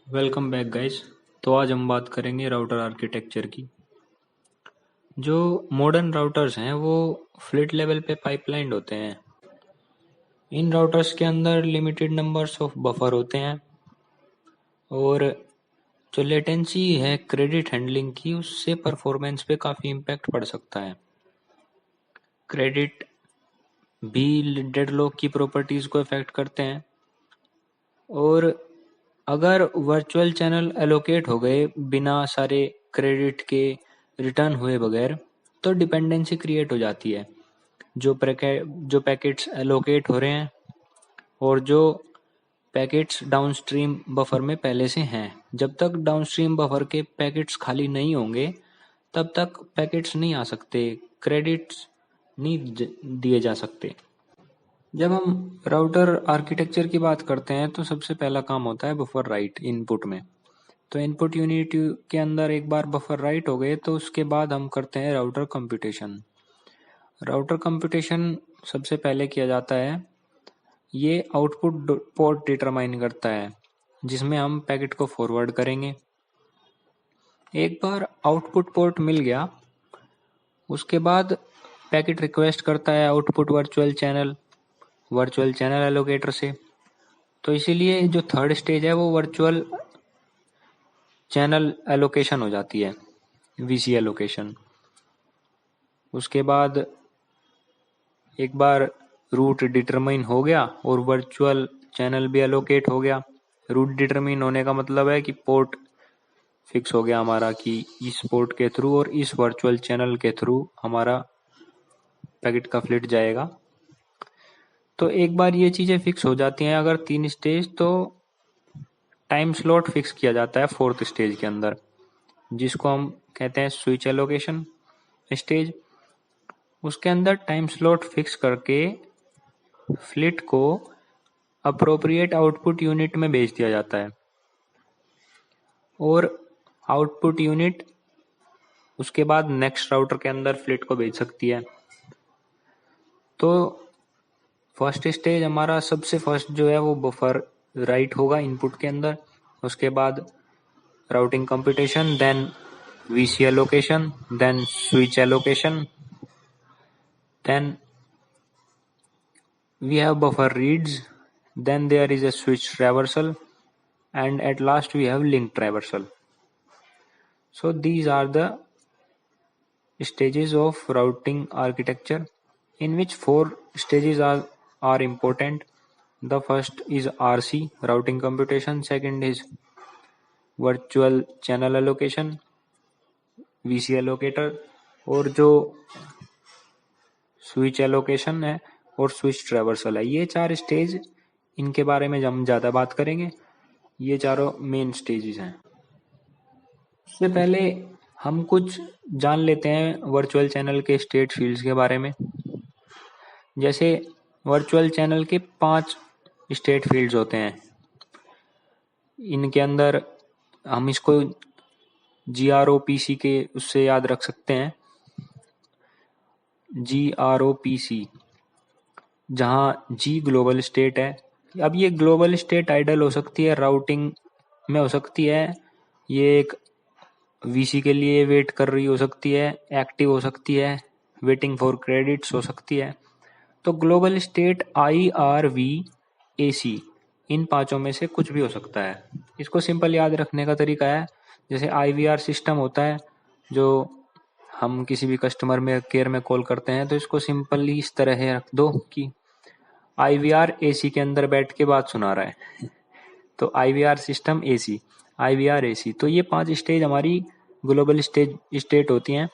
Welcome back guys. तो आज हम बात करेंगे राउटर आर्किटेक्चर की। जो मॉडर्न राउटर्स हैं वो फ्लीट लेवल पे पाइपलाइंड होते हैं। इन राउटर्स के अंदर लिमिटेड नंबर्स ऑफ बफर होते हैं और जो लेटेंसी है क्रेडिट हैंडलिंग की उससे परफॉर्मेंस पे काफ़ी इम्पैक्ट पड़ सकता है। क्रेडिट भी डेडलॉक की प्रॉपर्टीज़ को इफेक्ट करते हैं और अगर वर्चुअल चैनल एलोकेट हो गए बिना सारे क्रेडिट के रिटर्न हुए बगैर तो डिपेंडेंसी क्रिएट हो जाती है। जो पैकेट्स एलोकेट हो रहे हैं और जो पैकेट्स डाउनस्ट्रीम बफर में पहले से हैं, जब तक डाउनस्ट्रीम बफर के पैकेट्स खाली नहीं होंगे तब तक पैकेट्स नहीं आ सकते, क्रेडिट्स नहीं दिए जा सकते। जब हम राउटर आर्किटेक्चर की बात करते हैं तो सबसे पहला काम होता है बफर राइट इनपुट में। तो इनपुट यूनिट के अंदर एक बार बफर राइट हो गए तो उसके बाद हम करते हैं राउटर कंप्यूटेशन। राउटर कंप्यूटेशन सबसे पहले किया जाता है, ये आउटपुट पोर्ट डिटरमाइन करता है जिसमें हम पैकेट को फॉरवर्ड करेंगे। एक बार आउटपुट पोर्ट मिल गया उसके बाद पैकेट रिक्वेस्ट करता है आउटपुट वर्चुअल चैनल एलोकेटर से। तो इसीलिए जो थर्ड स्टेज है वो वर्चुअल चैनल एलोकेशन हो जाती है, वीसी एलोकेशन। उसके बाद एक बार रूट डिटरमाइन हो गया और वर्चुअल चैनल भी एलोकेट हो गया। रूट डिटरमाइन होने का मतलब है कि पोर्ट फिक्स हो गया हमारा कि इस पोर्ट के थ्रू और इस वर्चुअल चैनल के थ्रू हमारा पैकेट का फ्लिट जाएगा। तो एक बार ये चीज़ें फिक्स हो जाती हैं अगर 3 स्टेज, तो टाइम स्लॉट फिक्स किया जाता है 4th स्टेज के अंदर, जिसको हम कहते हैं स्विच एलोकेशन स्टेज। उसके अंदर टाइम स्लॉट फिक्स करके फ्लिट को अप्रोप्रिएट आउटपुट यूनिट में भेज दिया जाता है और आउटपुट यूनिट उसके बाद नेक्स्ट राउटर के अंदर फ्लिट को भेज सकती है। तो फर्स्ट स्टेज हमारा सबसे फर्स्ट जो है वो बफर राइट होगा इनपुट के अंदर। उसके बाद routing computation, then VC allocation, then switch allocation, then we have buffer reads, then there is a switch traversal, and at last we have link traversal. So these are the stages of routing architecture, in which 4 stages are important. The first is RC, routing computation. Second is virtual channel allocation, VC allocator, और जो switch allocation है और switch traversal है। ये 4 stage, इनके बारे में हम ज़्यादा बात करेंगे। ये चारों मेन स्टेजेस हैं। उससे पहले हम कुछ जान लेते हैं वर्चुअल चैनल के स्टेट फील्ड्स के बारे में। जैसे वर्चुअल चैनल के 5 स्टेट फील्ड्स होते हैं। इनके अंदर हम इसको GROPC के उससे याद रख सकते हैं, GROPC, जहाँ G ग्लोबल स्टेट है। अब ये ग्लोबल स्टेट आइडल हो सकती है, राउटिंग में हो सकती है, ये एक VC के लिए वेट कर रही हो सकती है, एक्टिव हो सकती है, वेटिंग फॉर क्रेडिट्स हो सकती है। तो ग्लोबल स्टेट IRVAC इन 5 में से कुछ भी हो सकता है। इसको सिंपल याद रखने का तरीका है, जैसे IVR सिस्टम होता है जो हम किसी भी कस्टमर में केयर में कॉल करते हैं, तो इसको सिंपली इस तरह रख दो कि IVR AC के अंदर बैठ के बात सुना रहा है। तो IVR system AC, IVR AC। तो ये 5 स्टेज हमारी ग्लोबल स्टेट होती हैं।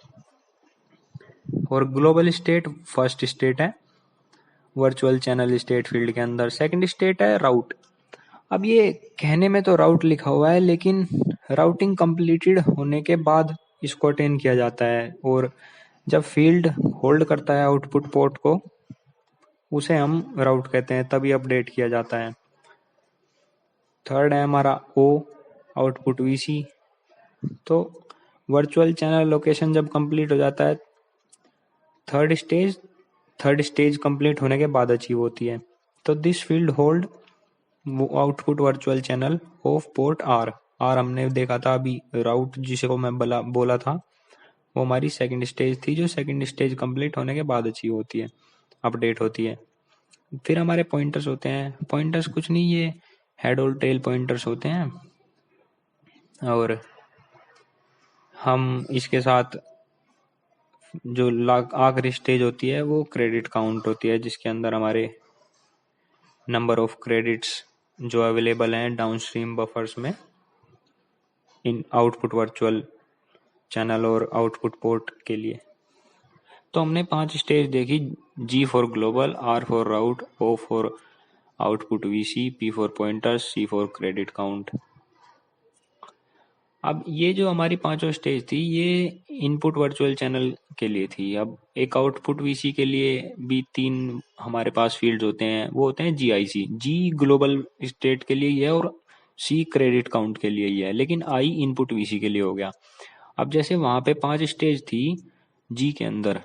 और ग्लोबल स्टेट फर्स्ट स्टेट है वर्चुअल चैनल स्टेट फील्ड के अंदर। सेकंड स्टेट है राउट। अब ये कहने में तो राउट लिखा हुआ है, लेकिन राउटिंग कंप्लीटेड होने के बाद इसको अटेन किया जाता है और जब फील्ड होल्ड करता है आउटपुट पोर्ट को, उसे हम राउट कहते हैं, तभी अपडेट किया जाता है। थर्ड है हमारा O, आउटपुट VC। तो वर्चुअल चैनल लोकेशन जब कंप्लीट हो जाता है, थर्ड स्टेज कंप्लीट होने के बाद अचीव होती है। तो this field hold output virtual channel of port R। आर हमने देखा था अभी, राउट जिसको मैं बोला था, वो हमारी सेकंड स्टेज थी, जो सेकंड स्टेज कंप्लीट होने के बाद अचीव होती है, अपडेट होती है। फिर हमारे पॉइंटर्स होते हैं। पॉइंटर्स कुछ नहीं, ये हेड और टेल पॉइंटर्स होते हैं, और हम इसके साथ जो आखिरी स्टेज होती है वो क्रेडिट काउंट होती है, जिसके अंदर हमारे नंबर ऑफ क्रेडिट्स जो अवेलेबल हैं डाउनस्ट्रीम बफर्स में इन आउटपुट वर्चुअल चैनल और आउटपुट पोर्ट के लिए। तो हमने 5 स्टेज देखी, G for global, R for route, O for output VC, P for pointers, C for credit count. अब ये जो हमारी 5 स्टेज थी, ये इनपुट वर्चुअल चैनल के लिए थी। अब एक आउटपुट वीसी के लिए भी 3 हमारे पास फील्ड्स होते हैं, वो होते हैं जीआईसी। जी ग्लोबल स्टेट के लिए ही है और सी क्रेडिट काउंट के लिए ही है, लेकिन आई इनपुट वीसी के लिए हो गया। अब जैसे वहां पे 5 स्टेज थी जी के अंदर,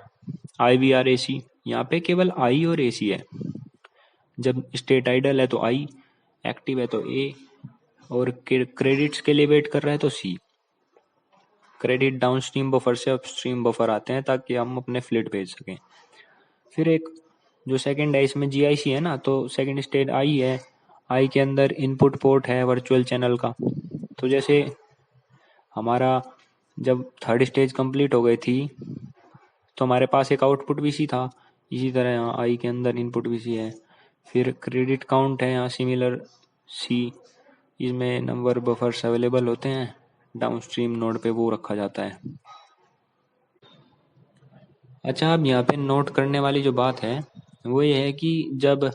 आई वी आर ए सी, यहाँ पे केवल आई और ए सी है। जब स्टेट आइडल है तो आई, एक्टिव है तो ए, और क्रेडिट्स के लिए वेट कर रहा है तो सी। क्रेडिट डाउनस्ट्रीम बफर से अपस्ट्रीम बफर आते हैं ताकि हम अपने फ्लिट भेज सकें। फिर एक जो सेकंड है, इसमें जीआईसी है ना, तो सेकंड स्टेट आई है। आई के अंदर इनपुट पोर्ट है वर्चुअल चैनल का। तो जैसे हमारा जब थर्ड स्टेज कंप्लीट हो गई थी तो हमारे पास एक आउटपुट वीसी था, इसी तरह यहाँ आई के अंदर इनपुट वीसी है। फिर क्रेडिट काउंट है यहाँ सिमिलर सी, इसमें नंबर बफर्स अवेलेबल होते हैं डाउनस्ट्रीम नोड पे, वो रखा जाता है। अच्छा, अब यहाँ पे नोट करने वाली जो बात है वो ये है कि जब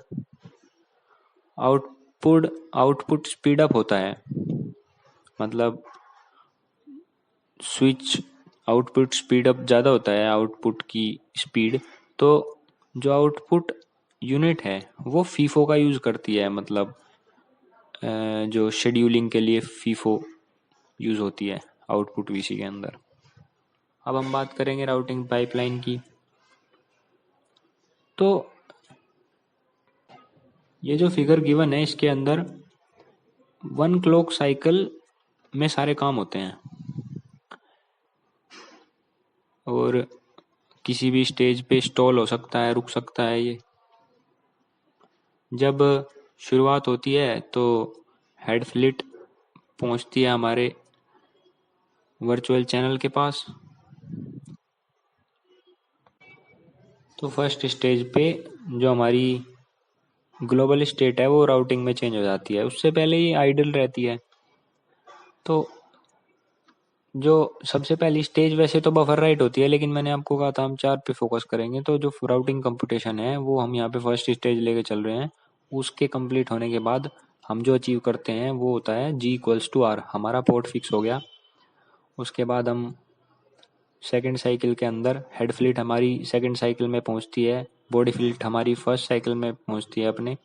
आउटपुट स्पीड अप होता है, मतलब स्विच आउटपुट स्पीड अप ज़्यादा होता है आउटपुट की स्पीड, तो जो आउटपुट यूनिट है वो फीफो का यूज़ करती है, मतलब जो शेड्यूलिंग के लिए फीफो यूज़ होती है आउटपुट वीसी के अंदर। अब हम बात करेंगे राउटिंग पाइपलाइन की। तो ये जो फिगर गिवन है, इसके अंदर 1 क्लॉक साइकिल में सारे काम होते हैं, और किसी भी स्टेज पे स्टॉल हो सकता है, रुक सकता है ये। जब शुरुआत होती है तो हेड फ्लिट पहुंचती है हमारे वर्चुअल चैनल के पास। तो फर्स्ट स्टेज पे जो हमारी ग्लोबल स्टेट है वो राउटिंग में चेंज हो जाती है, उससे पहले ये आइडल रहती है। तो जो सबसे पहली स्टेज वैसे तो बफर राइट होती है, लेकिन मैंने आपको कहा था हम 4 पे फोकस करेंगे, तो जो राउटिंग कंप्यूटेशन है वो हम यहाँ पे फर्स्ट स्टेज लेके चल रहे हैं। उसके कंप्लीट होने के बाद हम जो अचीव करते हैं वो होता है जी इक्वल्स टू आर, हमारा पोर्ट फिक्स हो गया। उसके बाद हम सेकेंड साइकिल के अंदर हेड फ्लिट हमारी सेकेंड साइकिल में पहुंचती है, बॉडी फ्लिट हमारी फर्स्ट साइकिल में पहुंचती है अपने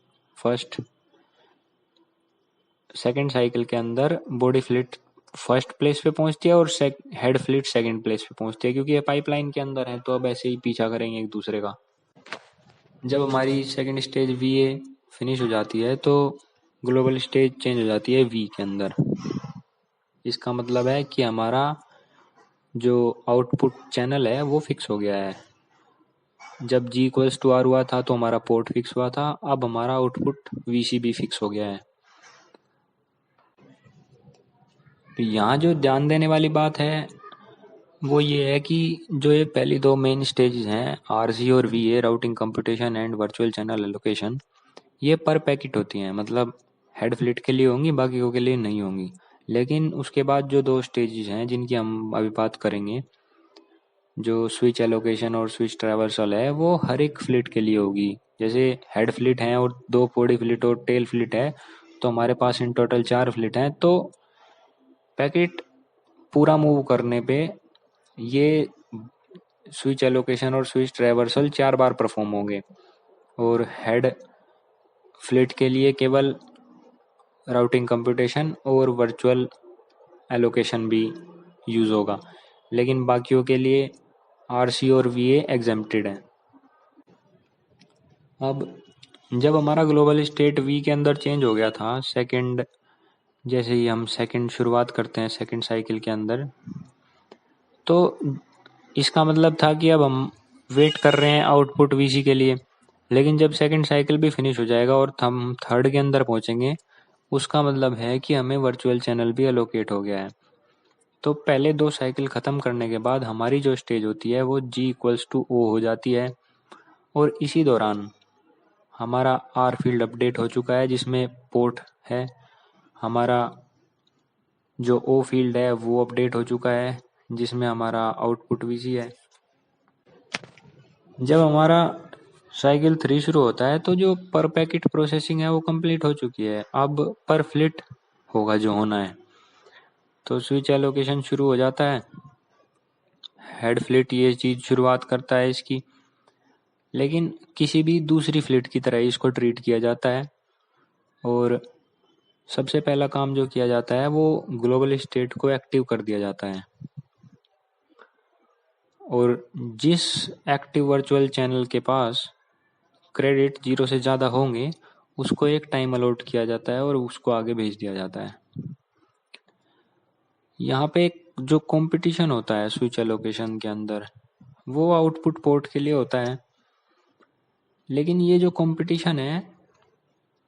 सेकेंड साइकिल के अंदर बॉडी फ्लिट फर्स्ट प्लेस पे पहुंचती है और हेड फ्लिट सेकंड प्लेस पे पहुंचती है, क्योंकि ये पाइपलाइन के अंदर है तो अब ऐसे ही पीछा करेंगे एक दूसरे का। जब हमारी second stage V A finish हो जाती है तो ग्लोबल स्टेज चेंज हो जाती है वी के अंदर। इसका मतलब है कि हमारा जो आउटपुट चैनल है वो फिक्स हो गया है। जब जी इक्वल्स टू आर हुआ था तो हमारा पोर्ट फिक्स हुआ था, अब हमारा आउटपुट वीसी भी फिक्स हो गया है। तो यहाँ जो ध्यान देने वाली बात है वो ये है कि जो ये पहली 2 मेन स्टेजेस हैं, आरसी और वीए, routing computation and virtual channel allocation, ये पर पैकेट होती हैं, मतलब हेड फ्लिट के लिए होंगी, बाकी के लिए नहीं होंगी। लेकिन उसके बाद जो 2 स्टेजेस हैं जिनकी हम अभी बात करेंगे, जो स्विच एलोकेशन और स्विच ट्रैवर्सल है, वो हर एक फ्लिट के लिए होगी। जैसे हेड फ्लिट है और 2 बॉडी फ्लिट और टेल फ्लिट है, तो हमारे पास इन टोटल 4 फ्लिट हैं। तो पैकेट पूरा मूव करने पे ये स्विच एलोकेशन और स्विच ट्रैवर्सल 4 बार परफॉर्म होंगे, और हेड फ्लिट के लिए केवल राउटिंग कंप्यूटेशन और वर्चुअल एलोकेशन भी यूज होगा, लेकिन बाकियों के लिए आरसी और वीए एग्जेम्प्टेड है। अब जब हमारा ग्लोबल स्टेट वी के अंदर चेंज हो गया था सेकंड जैसे ही हम सेकंड शुरुआत करते हैं सेकंड साइकिल के अंदर, तो इसका मतलब था कि अब हम वेट कर रहे हैं आउटपुट वीसी के लिए। लेकिन जब सेकंड साइकिल भी फिनिश हो जाएगा और हम थर्ड के अंदर पहुंचेंगे, उसका मतलब है कि हमें वर्चुअल चैनल भी एलोकेट हो गया है। तो पहले 2 साइकिल ख़त्म करने के बाद हमारी जो स्टेज होती है वो G=O हो जाती है, और इसी दौरान हमारा आर फील्ड अपडेट हो चुका है जिसमें पोर्ट है, हमारा जो ओ फील्ड है वो अपडेट हो चुका है जिसमें हमारा आउटपुट वीसी है। जब हमारा साइकिल 3 शुरू होता है तो जो पर पैकेट प्रोसेसिंग है वो कंप्लीट हो चुकी है। अब पर फ्लिट होगा जो होना है, तो स्विच एलोकेशन शुरू हो जाता है। हेड फ्लिट ये चीज़ शुरुआत करता है इसकी, लेकिन किसी भी दूसरी फ्लिट की तरह इसको ट्रीट किया जाता है। और सबसे पहला काम जो किया जाता है वो ग्लोबल स्टेट को एक्टिव कर दिया जाता है, और जिस एक्टिव वर्चुअल चैनल के पास क्रेडिट 0 से ज़्यादा होंगे उसको एक टाइम अलॉट किया जाता है और उसको आगे भेज दिया जाता है। यहाँ पे एक जो कंपटीशन होता है स्विच एलोकेशन के अंदर, वो आउटपुट पोर्ट के लिए होता है, लेकिन ये जो कंपटीशन है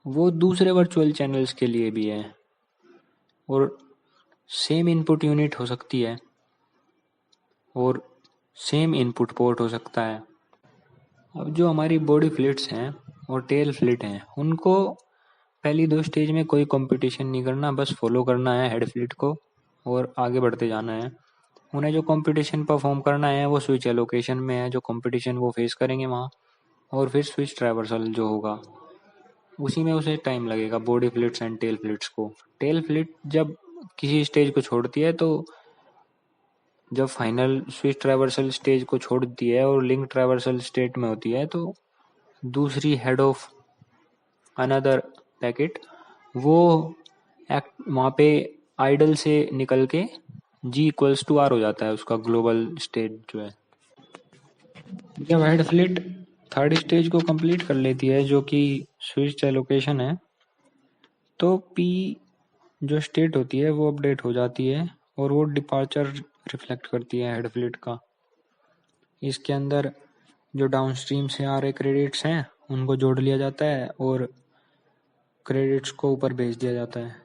वो दूसरे वर्चुअल चैनल्स के लिए भी है, और सेम इनपुट यूनिट हो सकती है और सेम इनपुट पोर्ट हो सकता है। अब जो हमारी बॉडी फ्लिट्स हैं और टेल फ्लिट हैं, उनको पहली 2 स्टेज में कोई कंपटीशन नहीं करना, बस फॉलो करना है हेड फ्लिट को और आगे बढ़ते जाना है। उन्हें जो कंपटीशन परफॉर्म करना है वो स्विच एलोकेशन में है, जो कंपटीशन वो फेस करेंगे वहाँ, और फिर स्विच ट्रैवर्सल जो होगा उसी में उसे टाइम लगेगा body fillets and tell fillets को। टेल फ्लिट जब किसी स्टेज को छोड़ती है, तो जब फाइनल स्विच ट्रैवर्सल स्टेज को छोड़ती है और लिंक ट्रैवर्सल स्टेट में होती है, तो दूसरी हेड ऑफ अनदर पैकेट वो वहाँ पे आइडल से निकल के G=R हो जाता है उसका ग्लोबल स्टेट जो है। जब हेड फ्लिट थर्ड स्टेज को कंप्लीट कर लेती है जो कि स्विच एलोकेशन है, तो P जो स्टेट होती है वो अपडेट हो जाती है और वो डिपार्चर रिफ्लेक्ट करती है हेड फ्लिट का। इसके अंदर जो डाउनस्ट्रीम से आ रहे क्रेडिट्स हैं उनको जोड़ लिया जाता है और क्रेडिट्स को ऊपर भेज दिया जाता है।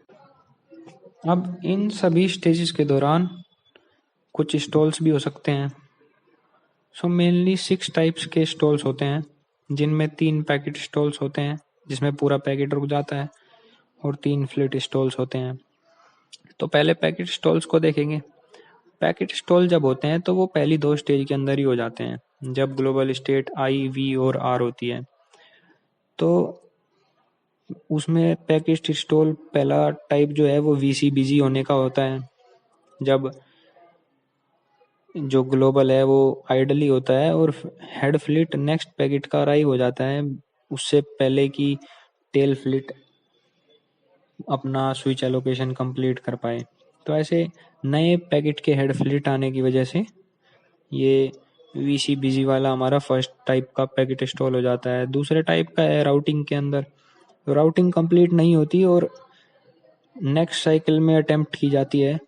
अब इन सभी स्टेजेस के दौरान कुछ स्टॉल्स भी हो सकते हैं। सो मेनली 6 टाइप्स के स्टॉल्स होते हैं, जिनमें 3 पैकेट स्टॉल्स होते हैं जिसमें पूरा पैकेट रुक जाता है, और 3 फ्लिट स्टॉल्स होते हैं। तो पहले पैकेट स्टॉल्स को देखेंगे। पैकेट स्टॉल जब होते हैं तो वो पहली 2 स्टेज के अंदर ही हो जाते हैं, जब ग्लोबल स्टेट I, V और R होती है। तो उसमें पैकेट स्टॉल पहला टाइप जो है वो VC बिजी होने का होता है, जब जो ग्लोबल है वो आइडली होता है और हेड फ्लिट नेक्स्ट पैकेट का राइव हो जाता है उससे पहले कि टेल फ्लिट अपना स्विच एलोकेशन कंप्लीट कर पाए। तो ऐसे नए पैकेट के हेड फ्लिट आने की वजह से ये VC बिजी वाला हमारा फर्स्ट टाइप का पैकेट स्टॉल हो जाता है। दूसरे टाइप का है राउटिंग के अंदर, राउटिंग कंप्लीट नहीं होती और नेक्स्ट साइकिल में अटेम्प्ट की जाती है।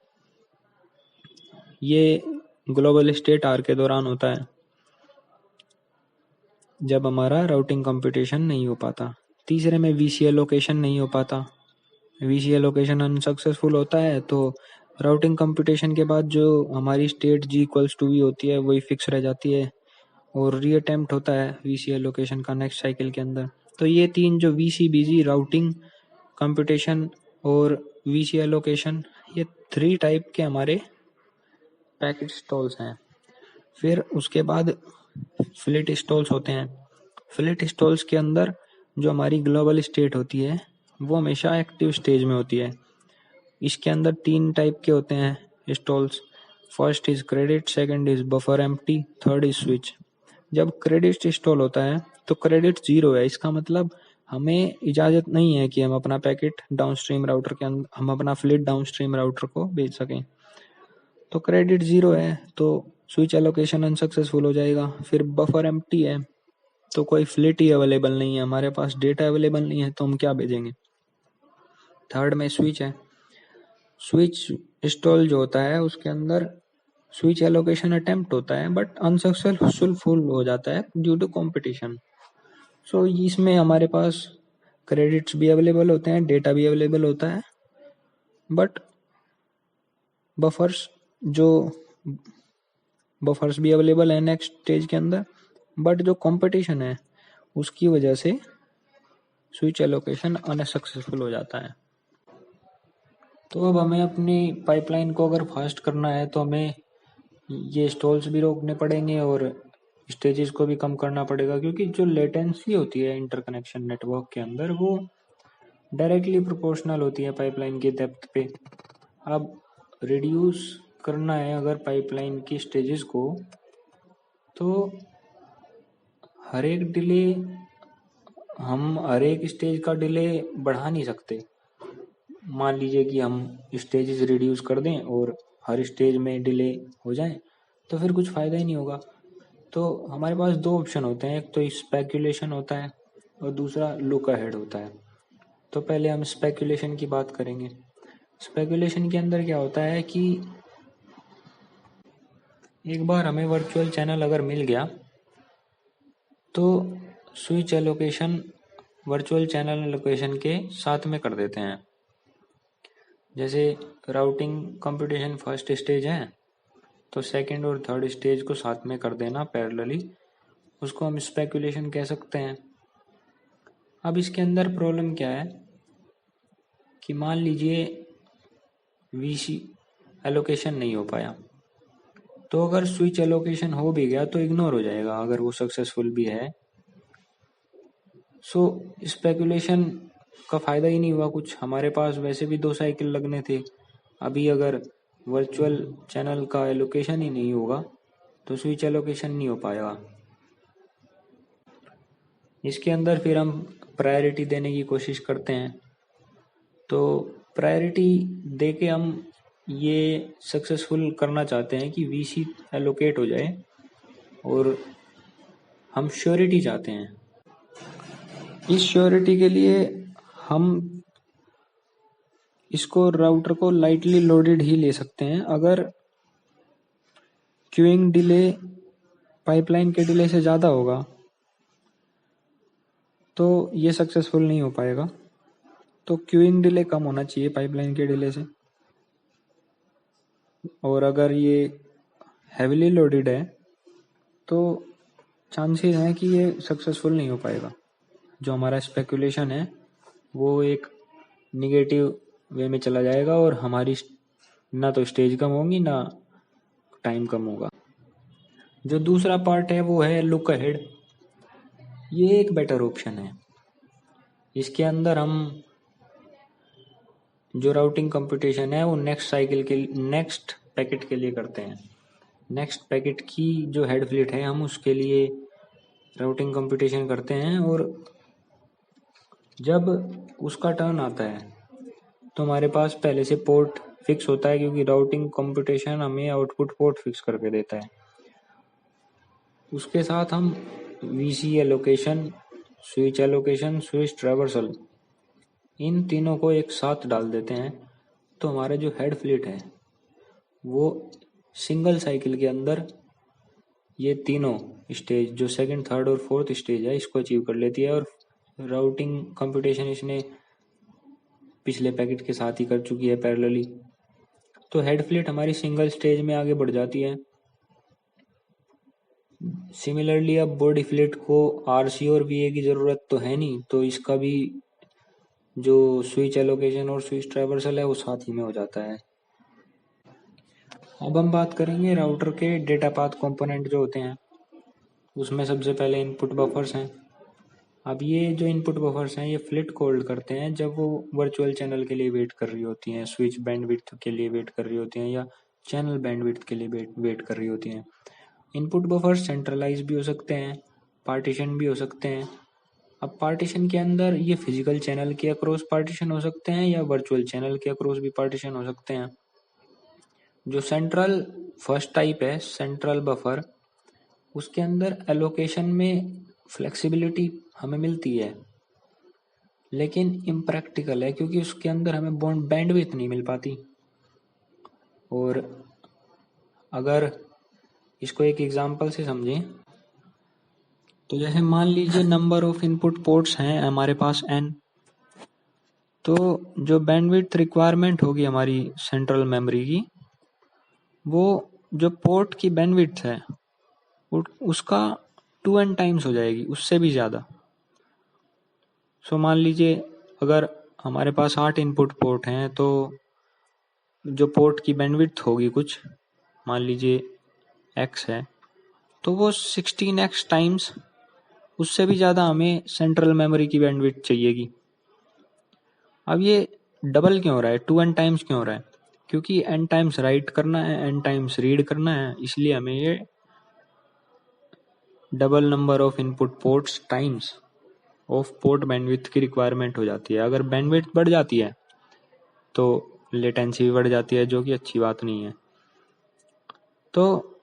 ये ग्लोबल स्टेट आर के दौरान होता है जब हमारा राउटिंग कंप्यूटेशन नहीं हो पाता। तीसरे में VC एलोकेशन नहीं हो पाता, VC एलोकेशन अनसक्सेसफुल होता है, तो राउटिंग कंप्यूटेशन के बाद जो हमारी स्टेट G=V होती है वही फिक्स रह जाती है और री अटेम्प्ट होता है VC एलोकेशन का नेक्स्ट साइकिल के अंदर। तो ये 3 जो VC बिजी, राउटिंग, कंप्यूटेशन और VC एलोकेशन, ये 3 टाइप के हमारे पैकेट स्टॉल्स हैं। फिर उसके बाद फ्लिट स्टॉल्स होते हैं। फ्लिट स्टॉल्स के अंदर जो हमारी ग्लोबल स्टेट होती है वो हमेशा एक्टिव स्टेज में होती है। इसके अंदर 3 टाइप के होते हैं stalls. First is credit, second is buffer empty, third is switch. जब क्रेडिट स्टॉल होता है तो क्रेडिट 0 है, इसका मतलब हमें इजाजत नहीं है कि हम अपना पैकेट डाउनस्ट्रीम राउटर के अंदर, हम अपना फ्लिट डाउनस्ट्रीम राउटर को भेज सकें। तो क्रेडिट 0 है तो स्विच एलोकेशन अनसक्सेसफुल हो जाएगा। फिर बफर एम्प्टी है तो कोई फ्लिट ही अवेलेबल नहीं है, हमारे पास डेटा अवेलेबल नहीं है, तो हम क्या भेजेंगे। थर्ड में स्विच है, स्विच इंस्टॉल जो होता है उसके अंदर स्विच एलोकेशन अटेम्प्ट होता है बट अनसक्सेसफुल हो जाता है ड्यू टू कंपटीशन। सो इसमें हमारे पास क्रेडिट्स भी अवेलेबल होते हैं, डेटा भी अवेलेबल होता है, बट बफर्स जो बफर्स भी अवेलेबल है नेक्स्ट स्टेज के अंदर, बट जो कंपटीशन है उसकी वजह से स्विच एलोकेशन अनसक्सेसफुल हो जाता है। तो अब हमें अपनी पाइपलाइन को अगर फास्ट करना है तो हमें ये स्टॉल्स भी रोकने पड़ेंगे और स्टेजेस को भी कम करना पड़ेगा, क्योंकि जो लेटेंसी होती है इंटरकनेक्शन नेटवर्क के अंदर वो डायरेक्टली प्रोपोर्शनल होती है पाइपलाइन के डेप्थ पे। अब रिड्यूस करना है अगर पाइपलाइन की स्टेजेस को, तो हर एक डिले हम हर एक स्टेज का डिले बढ़ा नहीं सकते। मान लीजिए कि हम स्टेजेस रिड्यूस कर दें और हर स्टेज में डिले हो जाए तो फिर कुछ फ़ायदा ही नहीं होगा। तो हमारे पास दो ऑप्शन होते हैं, एक तो स्पेक्यूलेशन होता है और दूसरा लुक अहेड होता है। तो पहले हम स्पेक्यूलेशन की बात करेंगे। स्पेक्यूलेशन के अंदर क्या होता है कि एक बार हमें वर्चुअल चैनल अगर मिल गया तो switch allocation virtual channel allocation के साथ में कर देते हैं। जैसे राउटिंग कंप्यूटेशन फर्स्ट स्टेज है तो सेकंड और थर्ड स्टेज को साथ में कर देना पैरेलली, उसको हम स्पेक्यूलेशन कह सकते हैं। अब इसके अंदर प्रॉब्लम क्या है कि मान लीजिए वीसी एलोकेशन नहीं हो पाया, तो अगर स्विच एलोकेशन हो भी गया तो इग्नोर हो जाएगा अगर वो सक्सेसफुल भी है। सो स्पेकुलेशन का फायदा ही नहीं हुआ कुछ, हमारे पास वैसे भी 2 साइकिल लगने थे। अभी अगर वर्चुअल चैनल का एलोकेशन ही नहीं होगा तो स्विच एलोकेशन नहीं हो पाएगा। इसके अंदर फिर हम प्रायोरिटी देने की कोशिश करते हैं। तो प्रायोरिटी दे के हम ये सक्सेसफुल करना चाहते हैं कि वीसी एलोकेट हो जाए और हम श्योरिटी चाहते हैं। इस श्योरिटी के लिए हम इसको राउटर को लाइटली लोडेड ही ले सकते हैं। अगर क्यूइंग डिले पाइपलाइन के डिले से ज़्यादा होगा तो ये सक्सेसफुल नहीं हो पाएगा। तो क्यूइंग डिले कम होना चाहिए पाइपलाइन के डिले से, और अगर ये हैविली लोडेड है तो चांसेस हैं कि ये सक्सेसफुल नहीं हो पाएगा। जो हमारा स्पेकुलेशन है वो एक निगेटिव वे में चला जाएगा और हमारी ना तो स्टेज कम होंगी ना टाइम कम होगा। जो दूसरा पार्ट है वो है लुक अहेड। ये एक बेटर ऑप्शन है। इसके अंदर हम जो राउटिंग कंप्यूटेशन है वो नेक्स्ट पैकेट के लिए करते हैं। नेक्स्ट पैकेट की जो हेड फ्लिट है हम उसके लिए राउटिंग कंप्यूटेशन करते हैं, और जब उसका टर्न आता है तो हमारे पास पहले से पोर्ट फिक्स होता है, क्योंकि राउटिंग कंप्यूटेशन हमें आउटपुट पोर्ट फिक्स करके देता है। उसके साथ हम VC allocation, switch allocation, switch traversal इन तीनों को एक साथ डाल देते हैं। तो हमारा जो हेड फ्लिट है वो सिंगल साइकिल के अंदर ये तीनों स्टेज जो सेकंड, थर्ड और फोर्थ स्टेज है इसको अचीव कर लेती है, और राउटिंग कंप्यूटेशन इसने पिछले पैकेट के साथ ही कर चुकी है पैरेलली। तो हेड फ्लिट हमारी सिंगल स्टेज में आगे बढ़ जाती है। सिमिलरली अब बॉडी फ्लिट को आरसी और वीए की ज़रूरत तो है नहीं, तो इसका भी जो स्विच एलोकेशन और स्विच ट्रैवर्सल है वो साथ ही में हो जाता है। अब हम बात करेंगे राउटर के डेटा पाथ कंपोनेंट जो होते हैं। उसमें सबसे पहले इनपुट बफर्स हैं। अब ये जो इनपुट बफर्स हैं ये फ्लिट को होल्ड करते हैं जब वो वर्चुअल चैनल के लिए वेट कर रही होती हैं, स्विच बैंडविड्थ के लिए वेट कर रही होती हैं, या चैनल बैंडविड्थ के लिए वेट कर रही होती हैं। इनपुट बफर्स सेंट्रलाइज भी हो सकते हैं, पार्टीशन भी हो सकते हैं। अब पार्टीशन के अंदर ये फिजिकल चैनल के अक्रॉस पार्टीशन हो सकते हैं या वर्चुअल चैनल के अक्रॉस भी पार्टीशन हो सकते हैं। जो सेंट्रल फर्स्ट टाइप है सेंट्रल बफर, उसके अंदर एलोकेशन में फ्लेक्सिबिलिटी हमें मिलती है, लेकिन इम्प्रैक्टिकल है क्योंकि उसके अंदर हमें बैंडविड्थ नहीं मिल पाती। और अगर इसको एक एग्जांपल से समझें तो जैसे मान लीजिए नंबर ऑफ इनपुट पोर्ट्स हैं हमारे पास n, तो जो बैंडविड्थ रिक्वायरमेंट होगी हमारी सेंट्रल मेमोरी की, वो जो पोर्ट की बैंडविड्थ है उसका 2n टाइम्स हो जाएगी, उससे भी ज़्यादा। सो मान लीजिए अगर हमारे पास 8 इनपुट पोर्ट हैं तो जो पोर्ट की बैंडविड्थ होगी कुछ, मान लीजिए x है, तो वो 16x टाइम्स, उससे भी ज़्यादा हमें सेंट्रल मेमोरी की बैंडविड्थ चाहिएगी। अब ये डबल क्यों हो रहा है, 2n टाइम्स क्यों हो रहा है? क्योंकि n टाइम्स राइट करना है, n टाइम्स रीड करना है, इसलिए हमें ये double number of input ports times of port bandwidth की रिक्वायरमेंट हो जाती है। अगर बैंडविड्थ बढ़ जाती है तो लेटेंसी भी बढ़ जाती है, जो कि अच्छी बात नहीं है। तो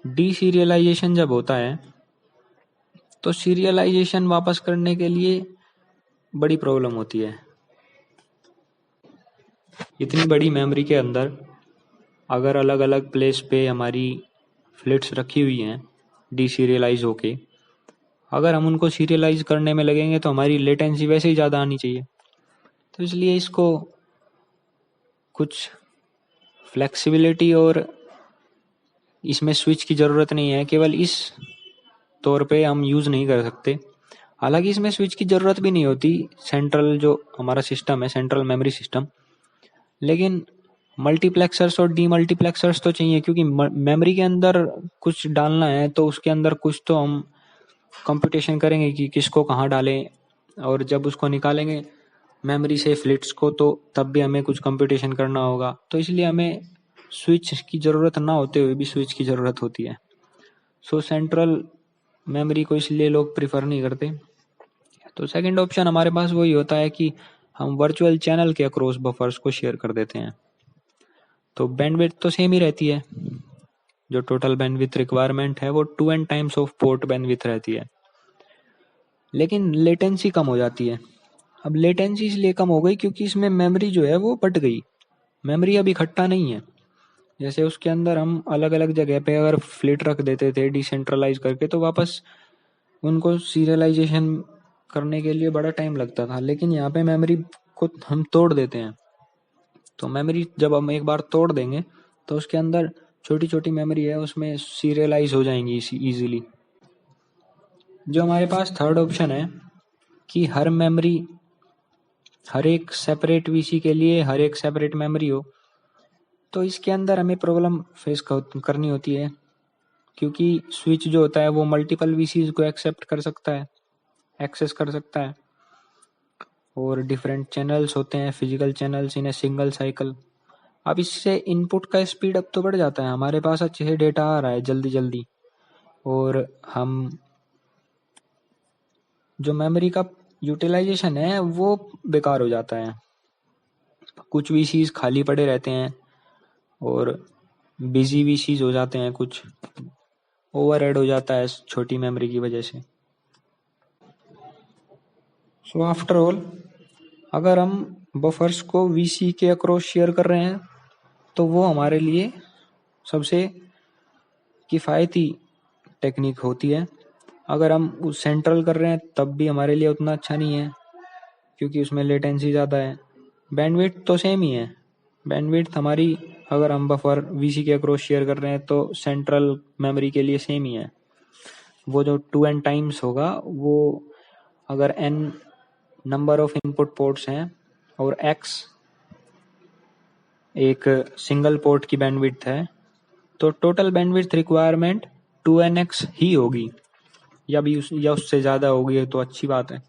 डीसीरियलाइजेशन जब होता है तो सीरियलाइजेशन वापस करने के लिए बड़ी प्रॉब्लम होती है। इतनी बड़ी मेमोरी के अंदर अगर अलग अलग प्लेस पे हमारी फ्लिट्स रखी हुई हैं डीसीरियलाइज होके, अगर हम उनको सीरियलाइज करने में लगेंगे तो हमारी लेटेंसी वैसे ही ज़्यादा आनी चाहिए। तो इसलिए इसको कुछ फ्लेक्सिबिलिटी और इसमें स्विच की ज़रूरत नहीं है, केवल इस तौर पे हम यूज़ नहीं कर सकते। हालांकि इसमें स्विच की ज़रूरत भी नहीं होती, सेंट्रल जो हमारा सिस्टम है, सेंट्रल मेमोरी सिस्टम, लेकिन मल्टीप्लेक्सर्स और डीमल्टीप्लेक्सर्स तो चाहिए, क्योंकि मेमोरी के अंदर कुछ डालना है तो उसके अंदर कुछ तो हम कंप्यूटेशन करेंगे कि किसको कहाँ डालें, और जब उसको निकालेंगे मेमोरी से फ्लिट्स को तो तब भी हमें कुछ कंप्यूटेशन करना होगा। तो इसलिए हमें स्विच की ज़रूरत ना होते हुए भी स्विच की ज़रूरत होती है। सो सेंट्रल मेमोरी को इसलिए लोग प्रिफर नहीं करते। तो सेकंड ऑप्शन हमारे पास वही होता है कि हम वर्चुअल चैनल के अक्रॉस बफर्स को शेयर कर देते हैं। तो बैंडविड्थ तो सेम ही रहती है, जो टोटल बैंडविड्थ रिक्वायरमेंट है वो 2n times of port bandwidth रहती है, लेकिन लेटेंसी कम हो जाती है। अब लेटेंसी इसलिए कम हो गई क्योंकि इसमें मेमोरी जो है वो बट गई, मेमोरी अब इकट्ठा नहीं है। जैसे उसके अंदर हम अलग अलग जगह पे अगर फ्लिट रख देते थे डिसेंट्रलाइज करके, तो वापस उनको सीरियलाइजेशन करने के लिए बड़ा टाइम लगता था, लेकिन यहाँ पे मेमोरी को हम तोड़ देते हैं। तो मेमोरी जब हम एक बार तोड़ देंगे तो उसके अंदर छोटी छोटी मेमोरी है, उसमें सीरियलाइज हो जाएंगी इजीली। जो हमारे पास थर्ड ऑप्शन है कि हर मेमोरी, हर एक सेपरेट वीसी के लिए हर एक सेपरेट मेमोरी हो, तो इसके अंदर हमें प्रॉब्लम फेस करनी होती है, क्योंकि स्विच जो होता है वो मल्टीपल वीसीज को एक्सेप्ट कर सकता है, एक्सेस कर सकता है, और डिफरेंट चैनल्स होते हैं, physical channels in a single cycle. अब इससे इनपुट का स्पीड अप तो बढ़ जाता है, हमारे पास अच्छे से डेटा आ रहा है जल्दी जल्दी, और हम जो मेमोरी का यूटिलाइजेशन है वो बेकार हो जाता है। कुछ वीसीज खाली पड़े रहते हैं और बिजी वीसीज हो जाते हैं, कुछ ओवरहेड हो जाता है छोटी मेमोरी की वजह से। सो आफ्टर ऑल, अगर हम बफर्स को वीसी के अक्रॉस शेयर कर रहे हैं तो वो हमारे लिए सबसे किफ़ायती टेक्निक होती है। अगर हम उस सेंट्रल कर रहे हैं तब भी हमारे लिए उतना अच्छा नहीं है, क्योंकि उसमें लेटेंसी ज़्यादा है। बैंडविड्थ तो सेम ही है, बैंडविड्थ हमारी अगर हम बफर वीसी के अक्रॉस शेयर कर रहे हैं तो सेंट्रल मेमोरी के लिए सेम ही है। वो जो 2n टाइम्स होगा, वो अगर n number of input ports हैं और x एक सिंगल पोर्ट की बैंडविड्थ है, तो टोटल बैंडविड्थ रिक्वायरमेंट 2nx ही होगी, या उससे ज़्यादा होगी तो अच्छी बात है।